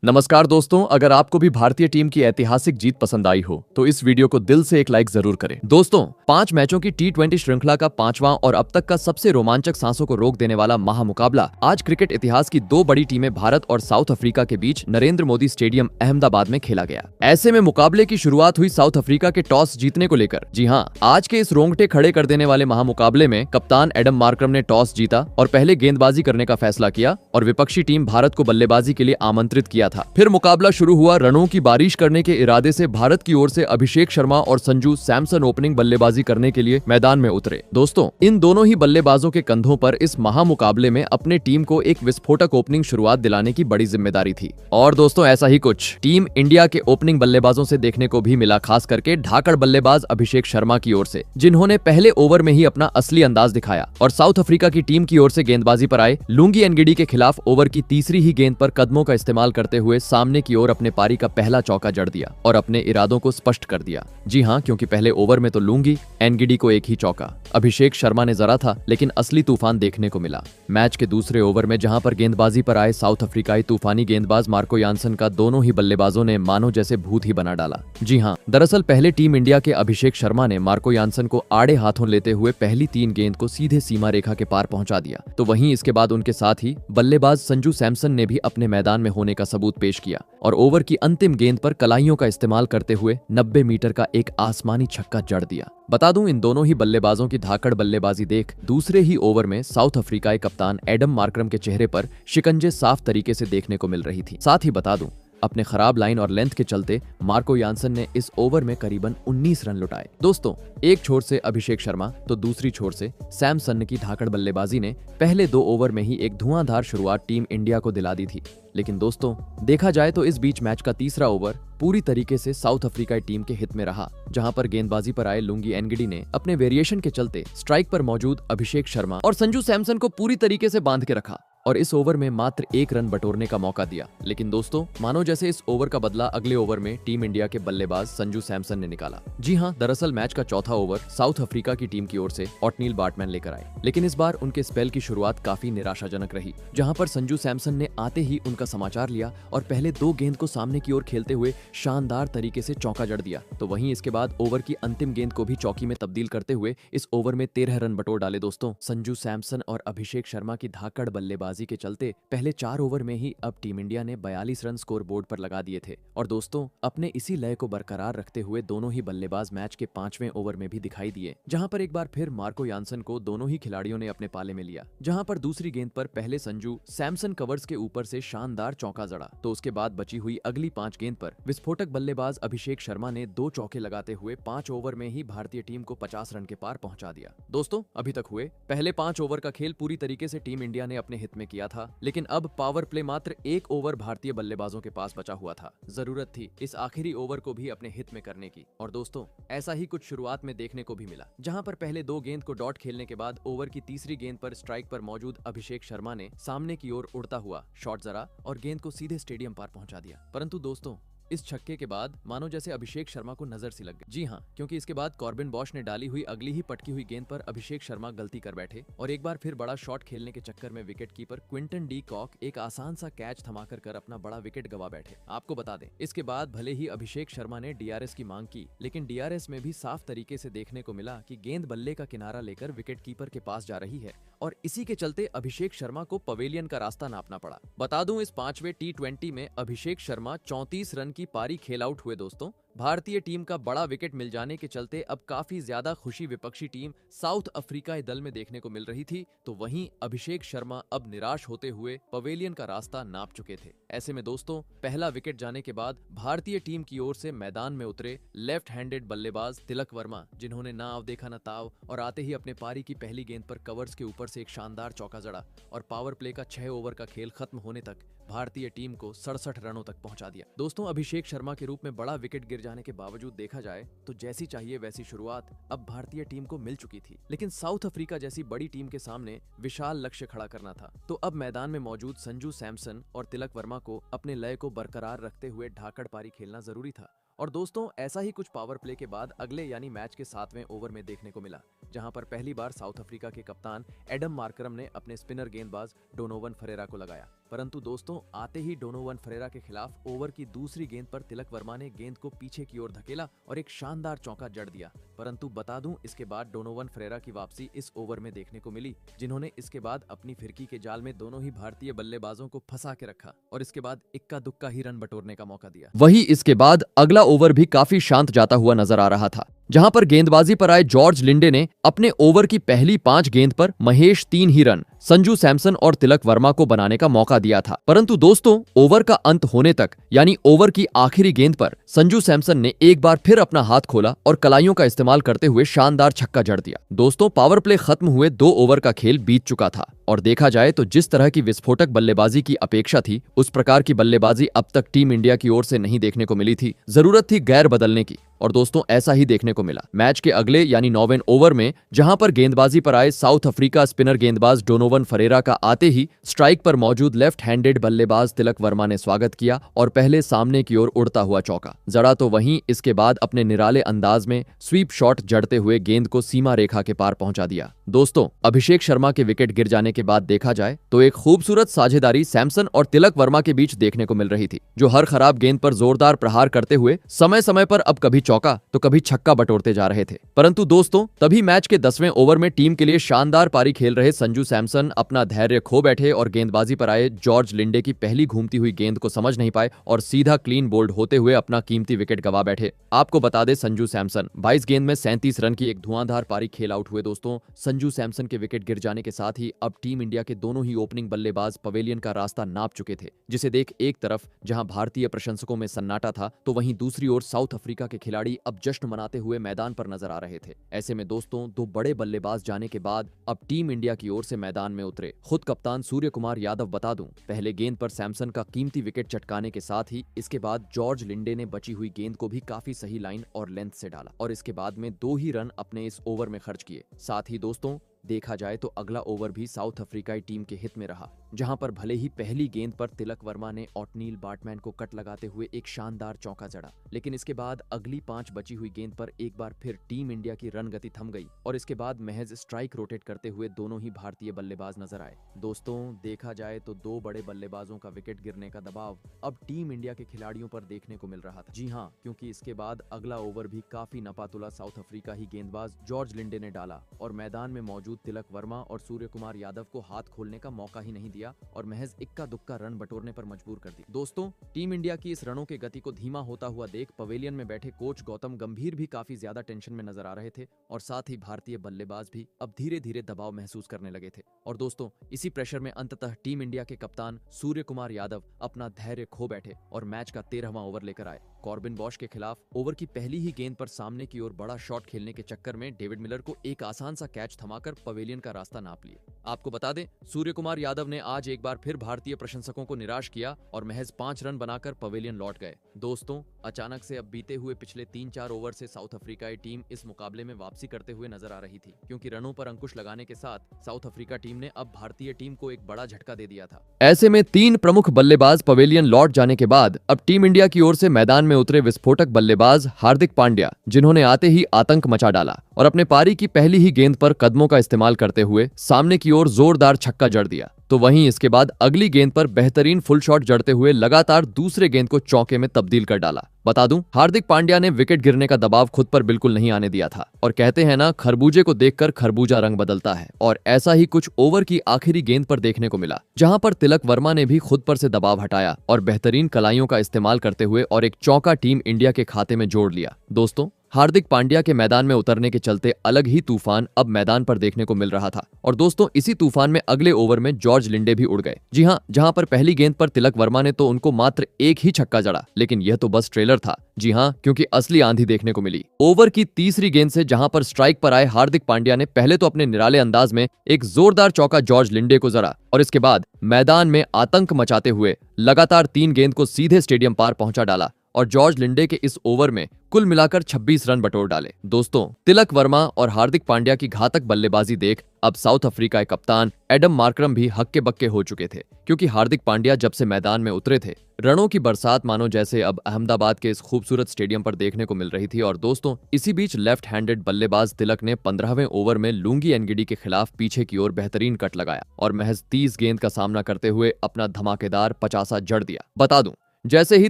नमस्कार दोस्तों, अगर आपको भी भारतीय टीम की ऐतिहासिक जीत पसंद आई हो तो इस वीडियो को दिल से एक लाइक जरूर करें। दोस्तों, 5 मैचों की T20 श्रृंखला का 5वां और अब तक का सबसे रोमांचक सांसों को रोक देने वाला महामुकाबला आज क्रिकेट इतिहास की दो बड़ी टीमें भारत और साउथ अफ्रीका के बीच नरेंद्र मोदी स्टेडियम अहमदाबाद में खेला गया। ऐसे में मुकाबले की शुरुआत हुई साउथ अफ्रीका के टॉस जीतने को लेकर। जी हाँ, आज के इस रोंगटे खड़े कर देने वाले महामुकाबले में कप्तान एडम मार्करम ने टॉस जीता और पहले गेंदबाजी करने का फैसला किया और विपक्षी टीम भारत को बल्लेबाजी के लिए आमंत्रित किया था। फिर मुकाबला शुरू हुआ। रनों की बारिश करने के इरादे से भारत की ओर से अभिषेक शर्मा और संजू सैमसन ओपनिंग बल्लेबाजी करने के लिए मैदान में उतरे। दोस्तों, इन दोनों ही बल्लेबाजों के कंधों पर इस महामुकाबले में अपने टीम को एक विस्फोटक ओपनिंग शुरुआत दिलाने की बड़ी जिम्मेदारी थी। और दोस्तों, ऐसा ही कुछ टीम इंडिया के ओपनिंग बल्लेबाजों से देखने को भी मिला, खास करके ढाकड़ बल्लेबाज अभिषेक शर्मा की ओर से, जिन्होंने पहले ओवर में ही अपना असली अंदाज दिखाया और साउथ अफ्रीका की टीम की ओर से गेंदबाजी पर आए लुंगी एनगिडी के खिलाफ ओवर की तीसरी ही गेंद पर कदमों का इस्तेमाल करते हुए सामने की ओर अपने पारी का पहला चौका जड़ दिया और अपने इरादों को स्पष्ट कर दिया। जी हां, क्योंकि पहले ओवर में तो लुंगी एनगिडी को एक ही चौका, अभिषेक शर्मा ने जरा था, लेकिन असली तूफान देखने को मिला। मैच के दूसरे ओवर में जहां पर गेंदबाजी पर आए साउथ अफ्रीकाई तूफानी गेंदबाज मार्को यानसन का दोनों ही बल्लेबाजों ने मानो जैसे भूत ही बना डाला। जी हां, दरअसल पहले टीम इंडिया के अभिषेक शर्मा ने मार्को यानसन को आड़े हाथों लेते हुए पहली 3 गेंद को सीधे सीमा रेखा के पार पहुंचा दिया, तो वहीं इसके बाद उनके साथ ही बल्लेबाज संजू सैमसन ने भी अपने मैदान में होने का सबूत पेश किया और ओवर की अंतिम गेंद पर कलाइयों का इस्तेमाल करते हुए 90 मीटर का एक आसमानी छक्का जड़ दिया। बता दूं, इन दोनों ही बल्लेबाजों की धाकड़ बल्लेबाजी देख दूसरे ही ओवर में साउथ अफ्रीकाई कप्तान एडम मार्करम के चेहरे पर शिकंजे साफ तरीके से देखने को मिल रही थी। साथ ही बता दूं, अपने खराब लाइन और लेंथ के चलते मार्को यानसन ने इस ओवर में करीबन 19 रन लुटाए। दोस्तों, एक छोर से अभिषेक शर्मा तो दूसरी छोर से सैमसन की धाकड़ बल्लेबाजी ने पहले 2 ओवर में ही एक धुआंधार शुरुआत टीम इंडिया को दिला दी थी। लेकिन दोस्तों, देखा जाए तो इस बीच मैच का तीसरा ओवर पूरी तरीके से साउथ अफ्रीकाई टीम के हित में रहा, जहां पर गेंदबाजी पर आए लुंगी एनगिडी ने अपने वेरिएशन के चलते स्ट्राइक पर मौजूद अभिषेक शर्मा और संजू सैमसन को पूरी तरीके से बांध के रखा और इस ओवर में मात्र 1 रन बटोरने का मौका दिया। लेकिन दोस्तों, मानो जैसे इस ओवर का बदला अगले ओवर में टीम इंडिया के बल्लेबाज संजू सैमसन ने निकाला। जी हां, दरअसल मैच का चौथा ओवर साउथ अफ्रीका की टीम की ओर से ऑटनील बार्टमैन लेकर आए, लेकिन इस बार उनके स्पेल की शुरुआत काफी निराशाजनक रही, जहां पर संजू सैमसन ने आते ही उनका समाचार लिया और पहले 2 गेंद को सामने की ओर खेलते हुए शानदार तरीके से चौका जड़ दिया। तो वहीं इसके बाद ओवर की अंतिम गेंद को भी चौकी में तब्दील करते हुए इस ओवर में 13 रन बटोर डाले। दोस्तों, संजू सैमसन और अभिषेक शर्मा की धाकड़ बल्लेबाजी के चलते पहले 4 ओवर में ही अब टीम इंडिया ने 42 रन स्कोर बोर्ड पर लगा दिए थे। और दोस्तों, अपने इसी लय को बरकरार रखते हुए दोनों ही बल्लेबाज मैच के 5वें ओवर में भी दिखाई दिए, जहां पर एक बार फिर मार्को यानसन को दोनों ही खिलाड़ियों ने अपने पाले में लिया, जहां पर दूसरी गेंद पर पहले संजू सैमसन कवर्स के ऊपर से शानदार चौका जड़ा, तो उसके बाद बची हुई अगली 5 गेंद पर विस्फोटक बल्लेबाज अभिषेक शर्मा ने 2 चौके लगाते हुए 5 ओवर में ही भारतीय टीम को 50 रन के पार पहुंचा दिया। दोस्तों, अभी तक हुए पहले 5 ओवर का खेल पूरी तरीके से टीम इंडिया ने अपने हित में किया था, लेकिन अब पावर प्ले मात्र 1 ओवर भारतीय बल्लेबाजों के पास बचा हुआ था। जरूरत थी इस आखिरी ओवर को भी अपने हित में करने की। और दोस्तों, ऐसा ही कुछ शुरुआत में देखने को भी मिला, जहां पर पहले 2 गेंद को डॉट खेलने के बाद ओवर की तीसरी गेंद पर स्ट्राइक पर मौजूद अभिषेक शर्मा ने सामने की ओर उड़ता हुआ शॉट जरा और गेंद को सीधे स्टेडियम पार पहुंचा दिया। परंतु दोस्तों, इस छक्के के बाद मानो जैसे अभिषेक शर्मा को नजर सी लग गई। जी हां, क्योंकि इसके बाद कॉर्बिन बॉश ने डाली हुई अगली ही पटकी हुई गेंद पर अभिषेक शर्मा गलती कर बैठे और एक बार फिर बड़ा शॉट खेलने के चक्कर में wicket keeper Quinton de Kock एक आसान सा कैच थमाकर कर अपना बड़ा विकेट गवा बैठे। आपको बता दें, इसके बाद भले ही अभिषेक शर्मा ने डीआरएस की मांग की, लेकिन डीआरएस में भी साफ तरीके से देखने को मिला कि गेंद बल्ले का किनारा लेकर विकेट कीपर के पास जा रही है और इसी के चलते अभिषेक शर्मा को पवेलियन का रास्ता नापना पड़ा। बता दूं, इस 5वें T20 में अभिषेक शर्मा 34 रन की पारी खेल आउट हुए। दोस्तों, भारतीय टीम का बड़ा विकेट मिल जाने के चलते अब काफी ज्यादा खुशी विपक्षी टीम साउथ अफ्रीकाई दल में देखने को मिल रही थी, तो वहीं अभिषेक शर्मा अब निराश होते हुए पवेलियन का रास्ता नाप चुके थे। ऐसे में दोस्तों, पहला विकेट जाने के बाद भारतीय टीम की ओर से मैदान में उतरे लेफ्ट हैंडेड बल्लेबाज तिलक वर्मा, जिन्होंने ना आव देखा न ताव और आते ही अपने पारी की पहली गेंद पर कवर्स के ऊपर से एक शानदार चौका जड़ा और पावर प्ले का 6 ओवर का खेल खत्म होने तक भारतीय टीम को 67 रनों तक पहुंचा दिया। दोस्तों, अभिषेक शर्मा के रूप में बड़ा विकेट गिर जाने के बावजूद देखा जाए तो जैसी चाहिए वैसी शुरुआत अब भारतीय टीम को मिल चुकी थी, लेकिन साउथ अफ्रीका जैसी बड़ी टीम के सामने विशाल लक्ष्य खड़ा करना था। तो अब मैदान में मौजूद संजू सैमसन और तिलक वर्मा को अपने लय को बरकरार रखते हुए ढाकड़ पारी खेलना जरूरी था। और दोस्तों, ऐसा ही कुछ पावर प्ले के बाद अगले यानी मैच के 7वें ओवर में देखने को मिला, जहां पर पहली बार साउथ अफ्रीका के कप्तान एडम मार्करम ने अपने स्पिनर गेंदबाज डोनोवन फरेरा को लगाया परंतु दोस्तों आते ही डोनोवन फरेरा के खिलाफ ओवर की दूसरी गेंद पर तिलक वर्मा ने गेंद को पीछे की ओर धकेला और एक शानदार चौका जड़ दिया। परंतु बता दूं, इसके बाद डोनोवन फरेरा की वापसी इस ओवर में देखने को मिली, जिन्होंने इसके बाद अपनी फिरकी के जाल में दोनों ही भारतीय बल्लेबाजों को फंसा के रखा और इसके बाद इक्का दुक्का ही रन बटोरने का मौका दिया। वही इसके बाद अगला ओवर भी काफी शांत जाता हुआ नजर आ रहा था, जहां पर गेंदबाजी पर आए जॉर्ज लिंडे ने अपने ओवर की पहली 5 गेंद पर महेश 3 ही रन संजू सैमसन और तिलक वर्मा को बनाने का मौका दिया था। परंतु दोस्तों ओवर का अंत होने तक यानी ओवर की आखिरी गेंद पर संजू सैमसन ने एक बार फिर अपना हाथ खोला और कलाइयों का इस्तेमाल करते हुए शानदार छक्का जड़ दिया। दोस्तों पावर प्ले खत्म हुए 2 ओवर का खेल बीत चुका था और देखा जाए तो जिस तरह की विस्फोटक बल्लेबाजी की अपेक्षा थी, उस प्रकार की बल्लेबाजी अब तक टीम इंडिया की ओर से नहीं देखने को मिली थी। जरूरत थी गैर बदलने की और दोस्तों ऐसा ही देखने को मिला। मैच के अगले यानी 9वें ओवर में जहां पर गेंदबाजी पर आए साउथ अफ्रीका स्पिनर गेंदबाज डोनोवन फरेरा का आते ही स्ट्राइक पर मौजूद लेफ्ट हैंडेड बल्लेबाज तिलक वर्मा ने स्वागत किया और पहले सामने की ओर उड़ता हुआ चौका जड़ा, तो वहीं इसके बाद अपने निराले अंदाज में स्वीप शॉट जड़ते हुए गेंद को सीमा रेखा के पार पहुंचा दिया। दोस्तों अभिषेक शर्मा के विकेट गिर जाने के बाद देखा जाए तो एक खूबसूरत साझेदारी सैमसन और तिलक वर्मा के बीच देखने को मिल रही थी, जो हर खराब गेंद पर जोरदार प्रहार करते हुए समय समय पर अब कभी चौका तो कभी छक्का बटोरते जा रहे थे। परंतु दोस्तों तभी मैच के 10वें ओवर में टीम के लिए शानदार पारी खेल रहे संजू सैमसन अपना धैर्य खो बैठे और गेंदबाजी पर आए जॉर्ज लिंडे की पहली घूमती हुई गेंद को समझ नहीं पाए और सीधा क्लीन बोल्ड होते हुए अपना कीमती विकेट गवा बैठे। आपको बता दे संजू सैमसन 22 गेंद में 37 रन की एक धुआंधार पारी खेल आउट हुए। दोस्तों संजू सैमसन के विकेट गिर जाने के साथ ही अब टीम इंडिया के दोनों ही ओपनिंग बल्लेबाज पवेलियन का रास्ता नाप चुके थे, जिसे देख एक तरफ जहां भारतीय प्रशंसकों में सन्नाटा था तो वहीं दूसरी ओर साउथ अफ्रीका के खिलाड़ी अब जश्न मनाते हुए मैदान पर नजर आ रहे थे। ऐसे में दोस्तों 2 बड़े बल्लेबाज जाने के बाद अब टीम इंडिया की ओर से मैदान में उतरे खुद कप्तान सूर्य कुमार यादव। बता दूं पहले गेंद पर सैमसन का कीमती विकेट चटकाने के साथ ही इसके बाद जॉर्ज लिंडे ने बची हुई गेंद को भी काफी सही लाइन और लेंथ से डाला और इसके बाद में 2 ही रन अपने इस ओवर में खर्च किए। साथ ही दोस्तों देखा जाए तो अगला ओवर भी साउथ अफ्रीकाई टीम के हित में रहा, जहां पर भले ही पहली गेंद पर तिलक वर्मा ने ऑटनील बार्टमैन को कट लगाते हुए एक शानदार चौका जड़ा, लेकिन इसके बाद अगली 5 बची हुई गेंद पर एक बार फिर टीम इंडिया की रन गति थम गई और इसके बाद महज स्ट्राइक रोटेट करते हुए दोनों ही भारतीय बल्लेबाज नजर आए। दोस्तों देखा जाए तो 2 बड़े बल्लेबाजों का विकेट गिरने का दबाव अब टीम इंडिया के खिलाड़ियों पर देखने को मिल रहा था। जी हाँ, क्योंकि इसके बाद अगला ओवर भी काफी नपातुला साउथ अफ्रीका ही गेंदबाज जॉर्ज लिंडे ने डाला और मैदान में मौजूद तिलक वर्मा और सूर्य कुमार यादव को हाथ खोलने का मौका ही नहीं दिया और महज इक्का दुक्का रन बटोरने पर मजबूर कर दी। दोस्तों टीम इंडिया की इस रनों के गति को धीमा होता हुआ देख पवेलियन में बैठे कोच गौतम गंभीर भी काफी ज्यादा टेंशन में नजर आ रहे थे और साथ ही भारतीय बल्लेबाज भी अब धीरे धीरे दबाव महसूस करने लगे थे। और दोस्तों इसी प्रेशर में अंततः टीम इंडिया के कप्तान सूर्य कुमार यादव अपना धैर्य खो बैठे और मैच का 13वां ओवर लेकर आए। कॉर्बिन बॉश के खिलाफ ओवर की पहली ही गेंद पर सामने की ओर बड़ा शॉट खेलने के चक्कर में डेविड मिलर को एक आसान सा कैच थमाकर पवेलियन का रास्ता नाप लिया। आपको बता दें सूर्य कुमार यादव ने आज एक बार फिर भारतीय प्रशंसकों को निराश किया और महज 5 रन बनाकर पवेलियन लौट गए। दोस्तों अचानक से अब बीते हुए पिछले 3-4 ओवर से साउथ अफ्रीकाई टीम इस मुकाबले में वापसी करते हुए नजर आ रही थी, क्योंकि रनों पर अंकुश लगाने के साथ साउथ अफ्रीका टीम ने अब भारतीय टीम को एक बड़ा झटका दे दिया था। ऐसे में 3 प्रमुख बल्लेबाज पवेलियन लौट जाने के बाद अब टीम इंडिया की ओर से मैदान में उतरे विस्फोटक बल्लेबाज हार्दिक पांड्या, जिन्होंने आते ही आतंक मचा डाला और अपने पारी की पहली ही गेंद पर कदमों का इस्तेमाल करते हुए सामने की ओर जोरदार छक्का जड़ दिया। तो वहीं इसके बाद अगली गेंद पर बेहतरीन फुल शॉट जड़ते हुए लगातार दूसरे गेंद को चौके में तब्दील कर डाला। बता दूं हार्दिक पांड्या ने विकेट गिरने का दबाव खुद पर बिल्कुल नहीं आने दिया था और कहते हैं ना खरबूजे को देखकर खरबूजा रंग बदलता है, और ऐसा ही कुछ ओवर की आखिरी गेंद पर देखने को मिला, जहां पर तिलक वर्मा ने भी खुद पर से दबाव हटाया और बेहतरीन कलाइयों का इस्तेमाल करते हुए और एक चौका टीम इंडिया के खाते में जोड़ लिया। दोस्तों हार्दिक पांड्या के मैदान में उतरने के चलते अलग ही तूफान अब मैदान पर देखने को मिल रहा था और दोस्तों इसी तूफान में अगले ओवर में जॉर्ज लिंडे भी उड़ गए। जी हां, जहां पर पहली गेंद पर तिलक वर्मा ने तो उनको मात्र एक ही छक्का जड़ा, लेकिन यह तो बस ट्रेलर था। जी हां, क्योंकि असली आंधी देखने को मिली। ओवर की तीसरी गेंद से जहां पर स्ट्राइक पर आए हार्दिक पांड्या ने पहले तो अपने निराले अंदाज में एक जोरदार चौका जॉर्ज लिंडे को जड़ा और इसके बाद मैदान में आतंक मचाते हुए लगातार 3 गेंद को सीधे स्टेडियम पार पहुंचा डाला और जॉर्ज लिंडे के इस ओवर में कुल मिलाकर 26 रन बटोर डाले। दोस्तों, तिलक वर्मा और हार्दिक पांड्या की घातक बल्लेबाजी देख अब साउथ अफ्रीका के कप्तान एडम मार्करम भी हक्के बक्के हो चुके थे, क्योंकि हार्दिक पांड्या जब से मैदान में उतरे थे रणों की बरसात मानो जैसे अब अहमदाबाद के इस खूबसूरत स्टेडियम पर देखने को मिल रही थी। और दोस्तों, इसी बीच लेफ्ट हैंडेड बल्लेबाज तिलक ने 15वें ओवर में लुंगी एनगिडी के खिलाफ पीछे की ओर बेहतरीन कट लगाया और महज 30 गेंद का सामना करते हुए अपना धमाकेदार 50 जड़ दिया। बता दूं, जैसे ही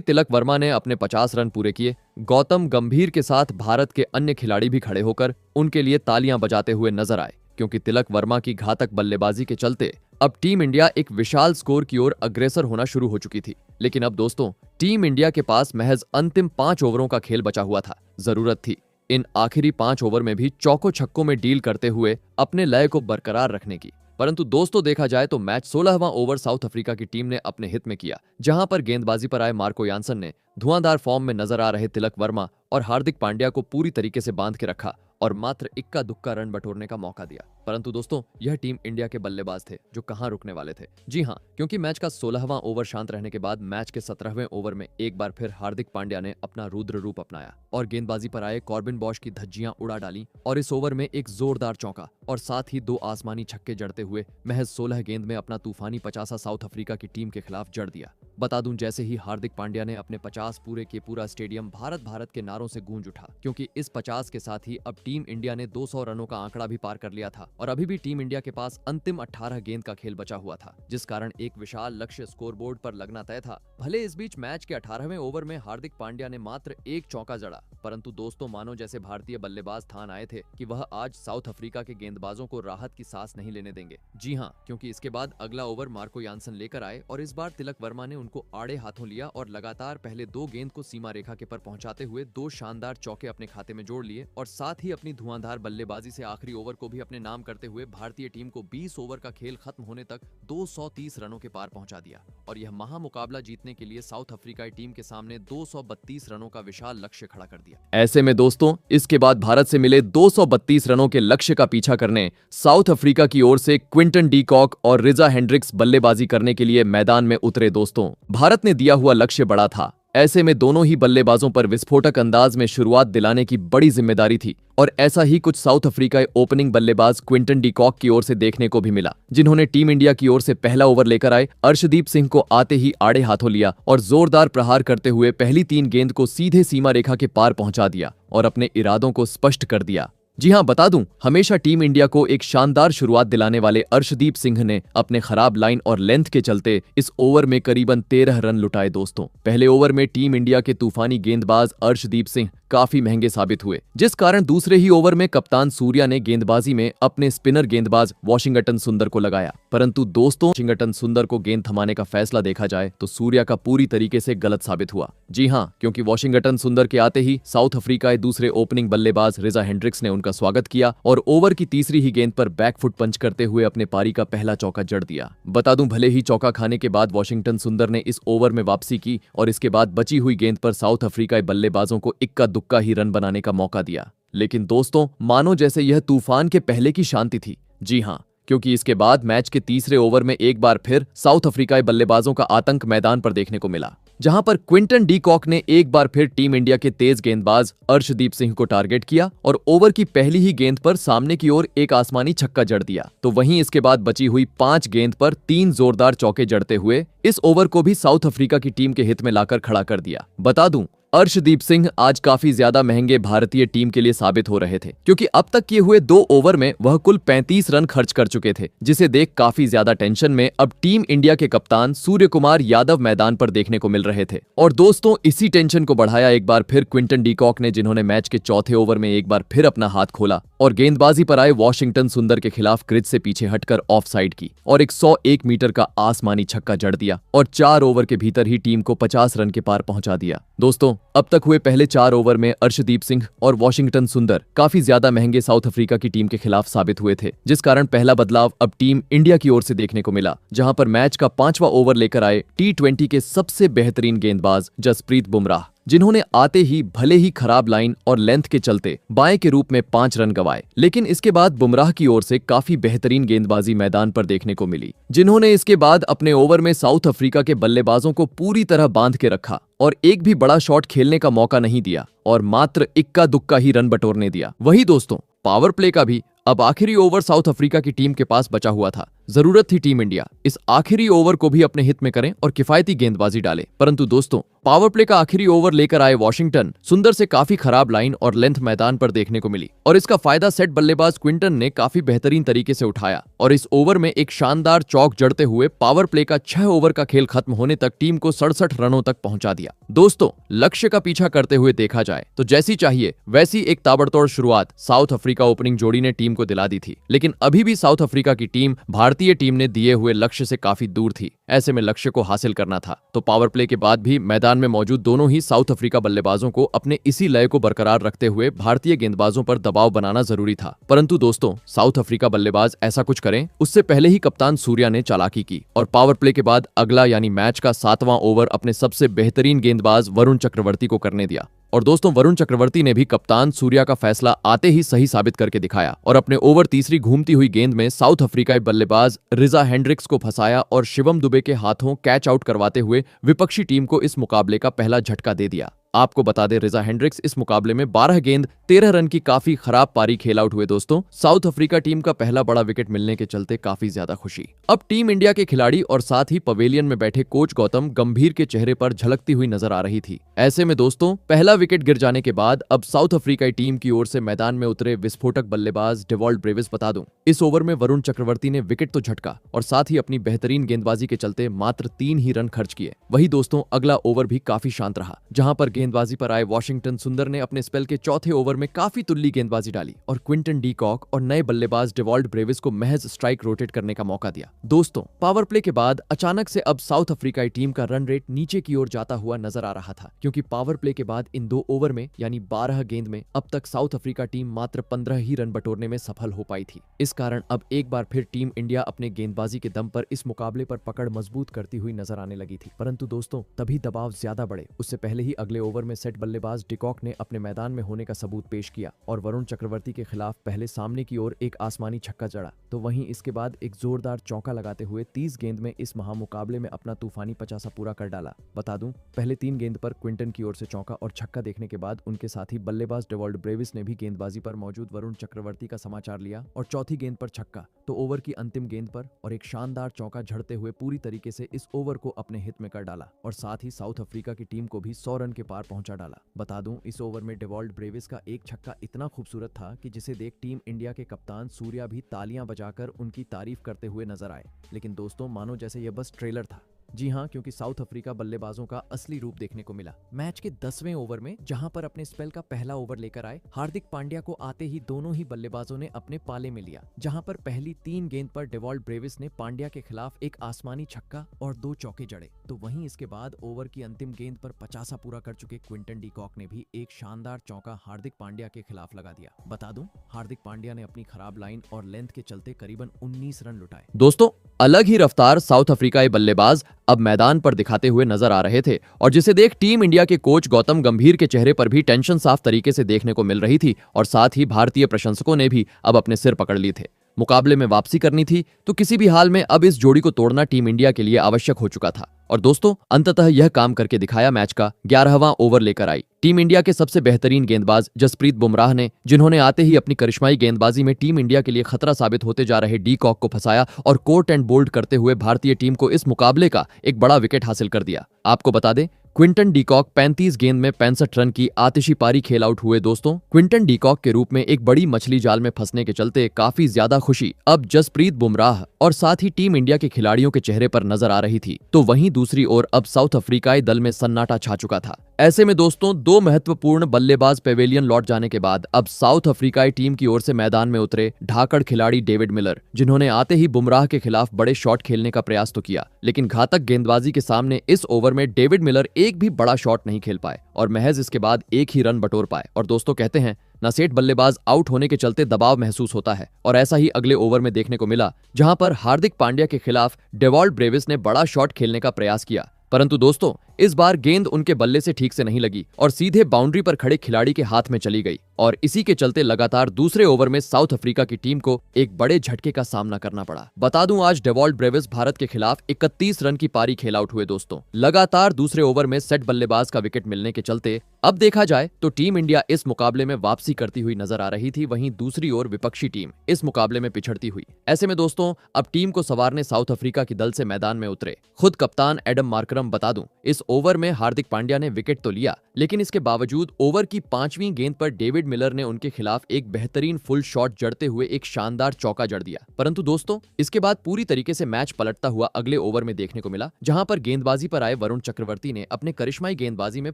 तिलक वर्मा ने अपने 50 रन पूरे किए, गौतम गंभीर के साथ भारत के अन्य खिलाड़ी भी खड़े होकर उनके लिए तालियां बजाते हुए नजर आए, क्योंकि तिलक वर्मा की घातक बल्लेबाजी के चलते अब टीम इंडिया एक विशाल स्कोर की ओर अग्रसर होना शुरू हो चुकी थी। लेकिन अब दोस्तों, टीम इंडिया के पास महज अंतिम 5 ओवरों का खेल बचा हुआ था। जरूरत थी इन आखिरी 5 ओवर में भी चौको छक्कों में डील करते हुए अपने लय को बरकरार रखने की। परंतु दोस्तों, देखा जाए तो मैच 16वां ओवर साउथ अफ्रीका की टीम ने अपने हित में किया, जहां पर गेंदबाजी पर आए मार्को यानसन ने धुआंधार फॉर्म में नजर आ रहे तिलक वर्मा और हार्दिक पांड्या को पूरी तरीके से बांध के रखा और मात्र इक्का दुक्का रन बटोरने का मौका दिया। परंतु दोस्तों, यह टीम इंडिया के बल्लेबाज थे जो कहां रुकने वाले थे। जी हां, क्योंकि मैच का 16वां ओवर शांत रहने के बाद मैच के 17वें ओवर में एक बार फिर हार्दिक पांड्या ने अपना रुद्र रूप अपनाया और गेंदबाजी पर आए कॉर्बिन बॉश की धज्जियां उड़ा डाली और इस ओवर में एक जोरदार चौका और साथ ही 2 आसमानी छक्के जड़ते हुए महज 16 गेंद में अपना तूफानी 50 साउथ अफ्रीका की टीम के खिलाफ जड़ दिया। बता दूं, जैसे ही हार्दिक पांड्या ने अपने 50 पूरे के पूरा स्टेडियम भारत भारत के नारों से गूंज उठा, क्योंकि इस 50 के साथ ही अब टीम इंडिया ने 200 रनों का आंकड़ा भी पार कर लिया था और अभी भी टीम इंडिया के पास अंतिम 18 गेंद का खेल बचा हुआ था, जिस कारण एक विशाल लक्ष्य स्कोरबोर्ड पर लगना तय था। भले इस बीच मैच के 18वें ओवर में हार्दिक पांड्या ने मात्र एक चौका जड़ा, परंतु दोस्तों, मानो जैसे भारतीय बल्लेबाज ठान आए थे कि वह आज साउथ अफ्रीका के गेंदबाजों को राहत की सांस नहीं लेने देंगे। जी हां, क्योंकि इसके बाद अगला ओवर मार्को यानसन लेकर आए और इस बार तिलक वर्मा ने उनको आड़े हाथों लिया और लगातार पहले 2 गेंद को सीमा रेखा के पर पहुंचाते हुए 2 शानदार चौके अपने खाते में जोड़ लिए और साथ ही अपनी धुआंधार बल्लेबाजी से आखिरी ओवर को भी अपने नाम करते हुए भारतीय टीम को 20 ओवर का खेल खत्म होने तक 230 रनों के पार पहुंचा दिया और यह महामुकाबला जीतने के लिए साउथ अफ्रीकाई टीम के सामने 232 रनों का विशाल लक्ष्य खड़ा कर दिया। ऐसे में दोस्तों, इसके बाद भारत से मिले 232 रनों के लक्ष्य का पीछा करने साउथ अफ्रीका की ओर से क्विंटन डी कॉक और रिजा हेंड्रिक्स बल्लेबाजी करने के लिए मैदान में उतरे। दोस्तों, भारत ने दिया हुआ लक्ष्य बड़ा था। ऐसे में दोनों ही बल्लेबाजों पर विस्फोटक अंदाज में शुरुआत दिलाने की बड़ी जिम्मेदारी थी और ऐसा ही कुछ साउथ अफ्रीका ओपनिंग बल्लेबाज क्विंटन डी कॉक की ओर से देखने को भी मिला, जिन्होंने टीम इंडिया की ओर से पहला ओवर लेकर आए अर्शदीप सिंह को आते ही आड़े हाथों लिया और जोरदार प्रहार करते हुए पहली 3 गेंद को सीधे सीमा रेखा के पार पहुंचा दिया और अपने इरादों को स्पष्ट कर दिया। जी हां, बता दूं, हमेशा टीम इंडिया को एक शानदार शुरुआत दिलाने वाले अर्शदीप सिंह ने अपने खराब लाइन और लेंथ के चलते इस ओवर में करीबन 13 रन लुटाए। दोस्तों, पहले ओवर में टीम इंडिया के तूफानी गेंदबाज अर्शदीप सिंह काफी महंगे साबित हुए, जिस कारण दूसरे ही ओवर में कप्तान सूर्या ने गेंदबाजी में अपने स्पिनर गेंदबाज वॉशिंगटन सुंदर को लगाया। परंतु दोस्तों, वॉशिंगटन सुंदर को गेंद थमाने का फैसला देखा जाए तो सूर्या का पूरी तरीके से गलत साबित हुआ। जी हां, क्योंकि वॉशिंगटन सुंदर के आते ही साउथ अफ्रीका दूसरे ओपनिंग बल्लेबाज रिजा हेंड्रिक्स ने उनका स्वागत किया और ओवर की तीसरी ही गेंद पर बैकफुट पंच करते हुए अपने पारी का पहला चौका जड़ दिया। बता दूं, भले ही चौका खाने के बाद वॉशिंगटन सुंदर ने इस ओवर में वापसी की और इसके बाद बची हुई गेंद पर साउथ अफ्रीकाई बल्लेबाजों को इक्का दुक्का ही रन बनाने का मौका दिया, लेकिन दोस्तों, मानो जैसे यह तूफान के पहले की शांति थी। जी हां, क्योंकि इसके बाद मैच के तीसरे ओवर में एक बार फिर साउथ अफ्रीकाई बल्लेबाजों का आतंक मैदान पर देखने को मिला, जहां पर क्विंटन डी कॉक ने एक बार फिर टीम इंडिया के तेज गेंदबाज अर्शदीप सिंह को टारगेट किया और ओवर की पहली ही गेंद पर सामने की ओर एक आसमानी छक्का जड़ दिया। तो वहीं इसके बाद बची हुई 5 गेंद पर 3 जोरदार चौके जड़ते हुए इस ओवर को भी साउथ अफ्रीका की टीम के हित में लाकर खड़ा कर दिया। बता दूं, अर्शदीप सिंह आज काफी ज्यादा महंगे भारतीय टीम के लिए साबित हो रहे थे, क्योंकि अब तक किए हुए 2 ओवर में वह कुल 35 रन खर्च कर चुके थे, जिसे देख काफी ज्यादा टेंशन में अब टीम इंडिया के कप्तान सूर्य कुमार यादव मैदान पर देखने को मिल रहे थे। और दोस्तों, इसी टेंशन को बढ़ाया एक बार फिर क्विंटन डी कॉक ने, जिन्होंने मैच के चौथे ओवर में एक बार फिर अपना हाथ खोला और गेंदबाजी पर आए वॉशिंगटन सुंदर के खिलाफ क्रीज से पीछे हटकर ऑफ साइड की और 101 मीटर का आसमानी छक्का जड़ दिया और 4 ओवर के भीतर ही टीम को 50 रन के पार पहुंचा दिया। दोस्तों, अब तक हुए पहले 4 ओवर में अर्शदीप सिंह और वॉशिंगटन सुंदर काफी ज्यादा महंगे साउथ अफ्रीका की टीम के खिलाफ साबित हुए थे, जिस कारण पहला बदलाव अब टीम इंडिया की ओर से देखने को मिला, जहां पर मैच का 5वां ओवर लेकर आए T20 के सबसे बेहतरीन गेंदबाज जसप्रीत बुमराह, जिन्होंने आते ही भले ही खराब लाइन और लेंथ के चलते बाएं के रूप में 5 रन गंवाए, लेकिन इसके बाद बुमराह की ओर से काफी बेहतरीन गेंदबाजी मैदान पर देखने को मिली, जिन्होंने इसके बाद अपने ओवर में साउथ अफ्रीका के बल्लेबाजों को पूरी तरह बांध के रखा और एक भी बड़ा शॉट खेलने का मौका नहीं दिया और मात्र इक्का दुक्का ही रन बटोरने दिया। वही दोस्तों, पावर प्ले का भी अब आखिरी ओवर साउथ अफ्रीका की टीम के पास बचा हुआ था। जरूरत थी टीम इंडिया इस आखिरी ओवर को भी अपने हित में करें और किफायती गेंदबाजी डाले, परंतु दोस्तों पावर प्ले का आखिरी ओवर लेकर आए वॉशिंगटन सुंदर से काफी खराब लाइन और लेंथ मैदान पर देखने को मिली और इसका फायदा सेट बल्लेबाज क्विंटन ने काफी बेहतरीन तरीके से उठाया और इस ओवर में एक शानदार चौक जड़ते हुए पावर प्ले का 6 ओवर का खेल खत्म होने तक टीम को 67 रनों तक पहुंचा दिया। दोस्तों, लक्ष्य का पीछा करते हुए देखा जाए तो जैसी चाहिए वैसी एक ताबड़तोड़ शुरुआत साउथ अफ्रीका ओपनिंग जोड़ी ने टीम को दिला दी थी, लेकिन अभी भी साउथ अफ्रीका की टीम भारतीय टीम ने दिए हुए लक्ष्य से काफी दूर थी। ऐसे में लक्ष्य को हासिल करना था तो पावर प्ले के बाद भी मैदान में मौजूद दोनों ही साउथ अफ्रीका बल्लेबाजों को अपने इसी लय को बरकरार रखते हुए भारतीय गेंदबाजों पर दबाव बनाना जरूरी था। परंतु दोस्तों, साउथ अफ्रीका बल्लेबाज ऐसा कुछ करें उससे पहले ही कप्तान सूर्या ने चालाकी की और पावर प्ले के बाद अगला यानी मैच का 7वां ओवर अपने सबसे बेहतरीन गेंदबाज वरुण चक्रवर्ती को करने दिया और दोस्तों वरुण चक्रवर्ती ने भी कप्तान सूर्या का फैसला आते ही सही साबित करके दिखाया और अपने ओवर तीसरी घूमती हुई गेंद में साउथ अफ्रीकाई बल्लेबाज रिजा हेंड्रिक्स को फंसाया और शिवम दुबे के हाथों कैच आउट करवाते हुए विपक्षी टीम को इस मुकाबले का पहला झटका दे दिया। आपको बता दें, रिजा हेंड्रिक्स इस मुकाबले में 12 गेंद 13 रन की काफी खराब पारी खेल आउट हुए। दोस्तों, साउथ अफ्रीका टीम का पहला बड़ा विकेट मिलने के चलते काफी ज्यादा खुशी अब टीम इंडिया के खिलाड़ी और साथ ही पवेलियन में बैठे कोच गौतम गंभीर के चेहरे पर झलकती हुई नजर आ रही थी। ऐसे में दोस्तों, पहला विकेट गिर जाने के बाद अब साउथ अफ्रीकाई टीम की ओर से मैदान में उतरे विस्फोटक बल्लेबाज डेवॉल्ट ब्रेविस। बता दूं, इस ओवर में वरुण चक्रवर्ती ने विकेट तो झटका और साथ ही अपनी बेहतरीन गेंदबाजी के चलते मात्र 3 ही रन खर्च किए। वही दोस्तों, अगला ओवर भी काफी शांत रहा, जहां पर गेंदबाजी पर आए वॉशिंगटन सुंदर ने अपने स्पेल के चौथे ओवर में काफी तुल्ली गेंदबाजी डाली और क्विंटन डी कॉक और नए बल्लेबाज डेवॉल्ट ब्रेविस को महज स्ट्राइक रोटेट करने का मौका दिया। दोस्तों, पावर प्ले के बाद अचानक से अब साउथ अफ्रीकाई टीम का रन रेट नीचे की ओर जाता हुआ नजर आ रहा था, क्योंकि पावर प्ले के बाद इन 2 ओवर में यानी 12 गेंद में अब तक साउथ अफ्रीका टीम मात्र 15 ही रन बटोरने में सफल हो पाई थी। इस कारण अब एक बार फिर टीम इंडिया अपने गेंदबाजी के दम पर इस मुकाबले पर पकड़ मजबूत करती हुई नजर आने लगी थी। परंतु दोस्तों, तभी दबाव ज्यादा बढ़े उससे पहले ही अगले ओवर में सेट बल्लेबाज डिकॉक ने अपने मैदान में होने का सबूत पेश किया और वरुण चक्रवर्ती के खिलाफ पहले सामने की ओर एक आसमानी छक्का जड़ा, तो वहीं इसके बाद एक जोरदार चौका लगाते हुए 30 गेंद में इस महामुकाबले में अपना तूफानी 50 पूरा कर डाला। बता दूं, पहले 3 गेंद पर क्विंटन की ओर से चौका और छक्का देखने के बाद उनके साथी बल्लेबाज डेवॉल्ट ब्रेविस ने भी गेंदबाजी पर मौजूद वरुण चक्रवर्ती का समाचार लिया और चौथी गेंद पर छक्का तो ओवर की अंतिम गेंद पर और एक शानदार चौका झड़ते हुए पूरी तरीके से इस ओवर को अपने हित में कर डाला और साथ ही साउथ अफ्रीका की टीम को भी 100 रन के पार पहुंचा डाला। बता दूं, इस ओवर में डेवॉल्ट ब्रेविस का एक छक्का इतना खूबसूरत था कि जिसे देख टीम इंडिया के कप्तान सूर्या भी तालियां बजाकर उनकी तारीफ करते हुए नजर आए। लेकिन दोस्तों, मानो जैसे यह बस ट्रेलर था। जी हां, क्योंकि साउथ अफ्रीका बल्लेबाजों का असली रूप देखने को मिला। मैच के 10वें ओवर में जहां पर अपने स्पेल का पहला ओवर लेकर आए हार्दिक पांड्या को आते ही दोनों ही बल्लेबाजों ने अपने पाले में लिया, जहां पर पहली 3 गेंद पर डेवॉल्ट ब्रेविस ने पांड्या के खिलाफ एक आसमानी छक्का और 2 चौके जड़े, तो वहीं इसके बाद ओवर की अंतिम गेंद पर 50 पूरा कर चुके क्विंटन डी कॉक ने भी एक शानदार चौका हार्दिक पांड्या के खिलाफ लगा दिया। बता दूं, हार्दिक पांड्या ने अपनी खराब लाइन और लेंथ के चलते करीबन 19 रन लुटाए। दोस्तों, अलग ही रफ्तार साउथ अफ्रीकाई बल्लेबाज अब मैदान पर दिखाते हुए नजर आ रहे थे और जिसे देख टीम इंडिया के कोच गौतम गंभीर के चेहरे पर भी टेंशन साफ तरीके से देखने को मिल रही थी और साथ ही भारतीय प्रशंसकों ने भी अब अपने सिर पकड़ लिए थे। मुकाबले में वापसी करनी थी तो किसी भी हाल में अब इस जोड़ी को तोड़ना टीम इंडिया के लिए आवश्यक हो चुका था और दोस्तों, अंततः यह काम करके दिखाया। मैच का 11वां ओवर लेकर आई टीम इंडिया के सबसे बेहतरीन गेंदबाज जसप्रीत बुमराह ने, जिन्होंने आते ही अपनी करिश्माई गेंदबाजी में टीम इंडिया के लिए खतरा साबित होते जा रहे डी कॉक को फंसाया और कोर्ट एंड बोल्ड करते हुए भारतीय टीम को इस मुकाबले का एक बड़ा विकेट हासिल कर दिया। आपको बता दें, क्विंटन डी कॉक 35 गेंद में 65 रन की आतिशी पारी खेल आउट हुए। दोस्तों, क्विंटन डी कॉक के रूप में एक बड़ी मछली जाल में फंसने के चलते काफी ज्यादा खुशी अब जसप्रीत बुमराह और साथ ही टीम इंडिया के खिलाड़ियों के चेहरे पर नजर आ रही थी, तो वहीं दूसरी ओर अब साउथ अफ्रीकाई दल में सन्नाटा छा चुका था। ऐसे में दोस्तों, 2 महत्वपूर्ण बल्लेबाज पेवेलियन लौट जाने के बाद अब साउथ अफ्रीकाई टीम की ओर से मैदान में उतरे ढाकड़ खिलाड़ी डेविड मिलर, जिन्होंने आते ही बुमराह के खिलाफ बड़े शॉट खेलने का प्रयास तो किया, लेकिन घातक गेंदबाजी के सामने इस ओवर में डेविड मिलर एक भी बड़ा शॉट नहीं खेल पाए और महज इसके बाद 1 ही रन बटोर पाए। और दोस्तों, कहते हैं ना, सेठ बल्लेबाज आउट होने के चलते दबाव महसूस होता है और ऐसा ही अगले ओवर में देखने को मिला, जहां पर हार्दिक पांड्या के खिलाफ डेवॉल्ट ब्रेविस ने बड़ा शॉट खेलने का प्रयास किया, परंतु दोस्तों इस बार गेंद उनके बल्ले से ठीक से नहीं लगी और सीधे बाउंड्री पर खड़े खिलाड़ी के हाथ में चली गई और इसी के चलते लगातार दूसरे ओवर में साउथ अफ्रीका की टीम को एक बड़े झटके का सामना करना पड़ा। बता दूं, आज डेवॉल्ट ब्रेविस भारत के खिलाफ 31 रन की पारी खेल आउट हुए दोस्तों। लगातार दूसरे ओवर में सेट बल्लेबाज का विकेट मिलने के चलते अब देखा जाए तो टीम इंडिया इस मुकाबले में वापसी करती हुई नजर आ रही थी, वहीं दूसरी ओर विपक्षी टीम इस मुकाबले में पिछड़ती हुई। ऐसे में दोस्तों अब टीम को संवारने साउथ अफ्रीका की दल से मैदान में उतरे खुद कप्तान एडम मार्करम। बता दूं, इस ओवर में हार्दिक पांड्या ने विकेट तो लिया, लेकिन इसके बावजूद ओवर की 5वीं गेंद पर डेविड मिलर ने उनके खिलाफ एक बेहतरीन फुल शॉट जड़ते हुए एक शानदार चौका जड़ दिया। परंतु दोस्तों इसके बाद पूरी तरीके से मैच पलटता हुआ अगले ओवर में देखने को मिला, जहां पर गेंदबाजी पर आए वरुण चक्रवर्ती ने अपने करिश्माई गेंदबाजी में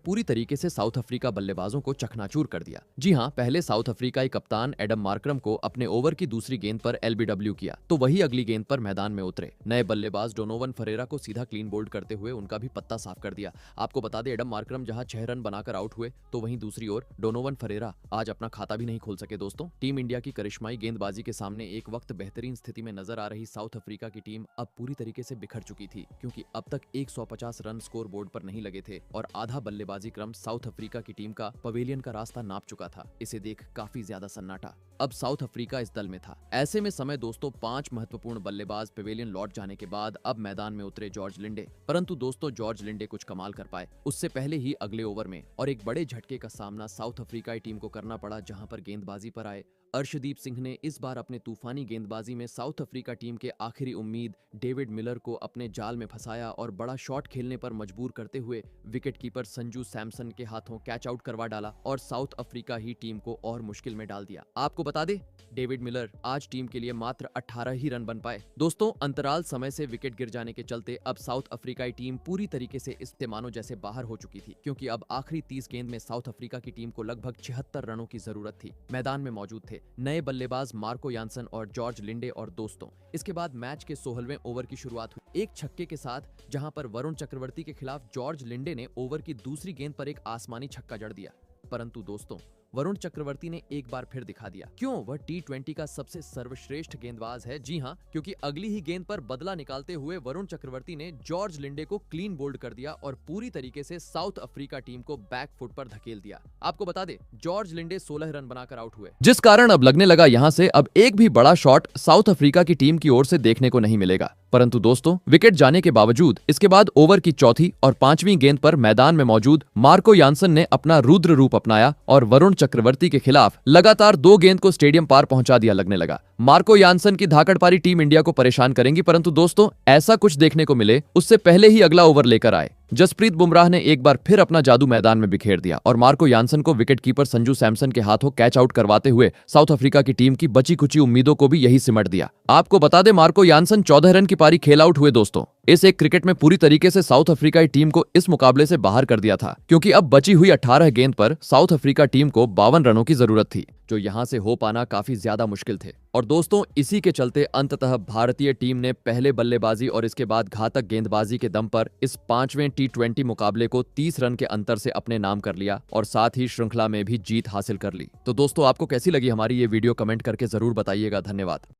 पूरी तरीके से साउथ अफ्रीका बल्लेबाजों को चकनाचूर कर दिया। जी हां, पहले साउथ अफ्रीकाई कप्तान एडम मार्करम को अपने ओवर की दूसरी गेंद पर एलबीडब्ल्यू किया, तो वही अगली गेंद पर मैदान में उतरे नए बल्लेबाज डोनोवन फरेरा को सीधा क्लीन बोल्ड करते हुए उनका भी पत्ता साफ कर दिया। आपको बता दें, एडम मार्करम जहां 6 रन बनाकर आउट हुए, तो वहीं दूसरी ओर डोनोवन फरेरा आज अपना खाता भी नहीं खोल सके। दोस्तों टीम इंडिया की करिश्माई गेंदबाजी के सामने एक वक्त बेहतरीन स्थिति में नजर आ रही साउथ अफ्रीका की टीम अब पूरी तरीके से बिखर चुकी थी, क्योंकि अब तक 150 रन स्कोर बोर्ड पर नहीं लगे थे और आधा बल्लेबाजी क्रम साउथ अफ्रीका की टीम का पवेलियन का रास्ता नाप चुका था। इसे देख काफी ज्यादा सन्नाटा अब साउथ अफ्रीका इस दल में था। ऐसे में समय दोस्तों 5 महत्वपूर्ण बल्लेबाज पवेलियन लौट जाने के बाद अब मैदान में उतरे जॉर्ज लिंडे। परंतु दोस्तों जॉर्ज लिंडे कुछ कमाल कर पाए उससे पहले ही अगले ओवर में और एक बड़े झटके का सामना साउथ अफ्रीकाई टीम को करना पड़ा, जहां पर गेंदबाजी पर आए अर्शदीप सिंह ने इस बार अपने तूफानी गेंदबाजी में साउथ अफ्रीका टीम के आखिरी उम्मीद डेविड मिलर को अपने जाल में फंसाया और बड़ा शॉट खेलने पर मजबूर करते हुए विकेटकीपर संजू सैमसन के हाथों कैच आउट करवा डाला और साउथ अफ्रीका ही टीम को और मुश्किल में डाल दिया। आपको बता दे, डेविड मिलर आज टीम के लिए मात्र 18 ही रन बन पाए। दोस्तों अंतराल समय से विकेट गिर जाने के चलते अब साउथ अफ्रीकाई टीम पूरी तरीके से इस मानो जैसे बाहर हो चुकी थी, क्योंकि अब आखिरी 30 गेंद में साउथ अफ्रीका की टीम को लगभग 76 रनों की जरूरत थी। मैदान में मौजूद थे नए बल्लेबाज मार्को यानसन और जॉर्ज लिंडे और दोस्तों इसके बाद मैच के 16वें ओवर की शुरुआत हुई एक छक्के के साथ, जहां पर वरुण चक्रवर्ती के खिलाफ जॉर्ज लिंडे ने ओवर की दूसरी गेंद पर एक आसमानी छक्का जड़ दिया। परंतु दोस्तों वरुण चक्रवर्ती ने एक बार फिर दिखा दिया क्यों वह T20 का सबसे सर्वश्रेष्ठ गेंदबाज है। जी हां, क्योंकि अगली ही गेंद पर बदला निकालते हुए वरुण चक्रवर्ती ने जॉर्ज लिंडे को क्लीन बोल्ड कर दिया और पूरी तरीके से साउथ अफ्रीका टीम को बैक फुट पर धकेल दिया। आपको बता दे, जॉर्ज लिंडे 16 रन बनाकर आउट हुए, जिस कारण अब लगने लगा यहां से अब एक भी बड़ा शॉट साउथ अफ्रीका की टीम की ओर से देखने को नहीं मिलेगा। परंतु दोस्तों विकेट जाने के बावजूद इसके बाद ओवर की चौथी और 5वीं गेंद पर मैदान में मौजूद मार्को यानसन ने अपना रुद्र रूप अपनाया और वरुण चक्रवर्ती के खिलाफ लगातार 2 गेंद को स्टेडियम पार पहुंचा दिया। लगने लगा मार्को यानसन की धाकड़पारी टीम इंडिया को परेशान करेंगी, परंतु दोस्तों ऐसा कुछ देखने को मिले उससे पहले ही अगला ओवर लेकर आए जसप्रीत बुमराह ने एक बार फिर अपना जादू मैदान में बिखेर दिया और मार्को यानसन को विकेटकीपर संजू सैमसन के हाथों कैच आउट करवाते हुए साउथ अफ्रीका की टीम की बची कुची उम्मीदों को भी यही सिमट दिया। आपको बता दें, मार्को यानसन 14 रन की पारी खेल आउट हुए दोस्तों। इस एक क्रिकेट में पूरी तरीके से साउथ अफ्रीकाई टीम को इस मुकाबले से बाहर कर दिया था, क्योंकि अब बची हुई 18 गेंद पर साउथ अफ्रीका टीम को 52 रनों की जरूरत थी, जो यहां से हो पाना काफी ज्यादा मुश्किल थे। और दोस्तों इसी के चलते अंततः भारतीय टीम ने पहले बल्लेबाजी और इसके बाद घातक गेंदबाजी के दम पर इस 5वें T20 मुकाबले को 30 रन के अंतर से अपने नाम कर लिया और साथ ही श्रृंखला में भी जीत हासिल कर ली। तो दोस्तों आपको कैसी लगी हमारी ये वीडियो, कमेंट करके जरूर बताइएगा। धन्यवाद।